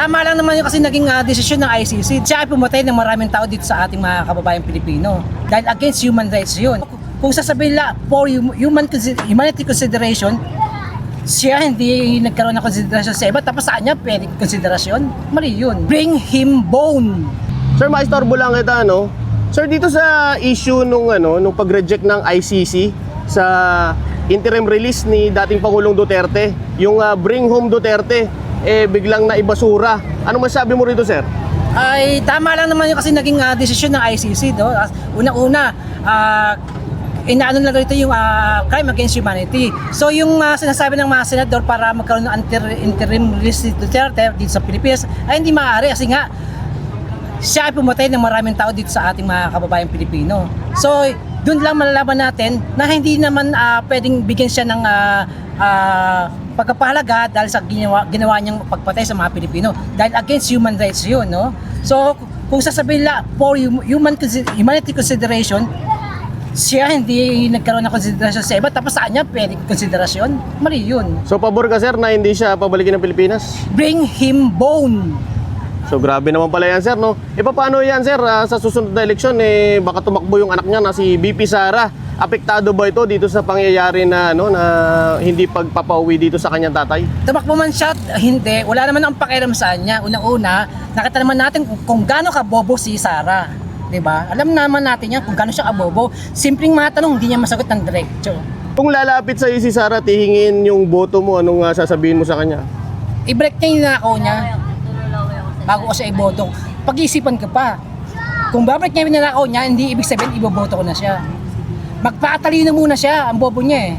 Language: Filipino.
tama lang naman yung kasi naging desisyon ng ICC. Siya ay pumatay ng maraming tao dito sa ating mga kababayang Pilipino. Dahil against human rights yun. Kung sasabihin nila for humanity consideration, siya hindi nagkaroon ng konsiderasyon sa iba, tapos saan niya pwedeng konsiderasyon? Mali yun. Bring him bone. Sir, maistorbo lang kita, no? Sir, dito sa issue nung pag-reject ng ICC sa interim release ni dating Pangulong Duterte, yung Bring Home Duterte, biglang naibasura. Ano masabi mo rito, sir? Ay tama lang naman yung kasi naging desisyon ng ICC, no? Unang-una, inaano na rito yung crime against humanity. So yung sinasabi ng mga senador para magkaroon ng interim release ni Duterte dito sa Pilipinas ay hindi maaari kasi nga siya ay pumatay ng maraming tao dito sa ating mga kababayang Pilipino. So doon lang malalaman natin na hindi naman pwedeng bigyan siya ng pagpapahalaga dahil sa ginawa niyang pagpatay sa mga Pilipino. Dahil against human rights yun, no? So kung sasabihin nila for humanity consideration, siya hindi nagkaroon ng konsiderasyon sa iba, tapos saan niya pwedeng konsiderasyon? Mali yun. So, pabor ka, sir, na hindi siya pabalikin ng Pilipinas? Bring him bone. So, grabe naman pala yan, sir, no? Paano yan, sir? Sa susunod na eleksyon, baka tumakbo yung anak niya na si BP Sara. Apektado ba ito dito sa pangyayari na, na hindi pagpapauwi dito sa kanyang tatay? Tumakbo man siya, hindi. Wala naman ang pakialam sa kanya. Unang-una, nakita naman natin kung gaano kabobo si Sara. Diba? Alam naman natin yan kung gaano siya kabobo. Simpleng mga tanong, hindi niya masagot ng diretso. Kung lalapit sa si Sara, tihingin yung boto mo, anong sasabihin mo sa kanya? I-break niya yung nakaw niya bago ko siya iboto. Pag-iisipan ka pa. Kung babreak niya yung nakaw niya, hindi ibig sabihin iboboto ko na siya. Magpatalino muna siya, ang bobo niya eh.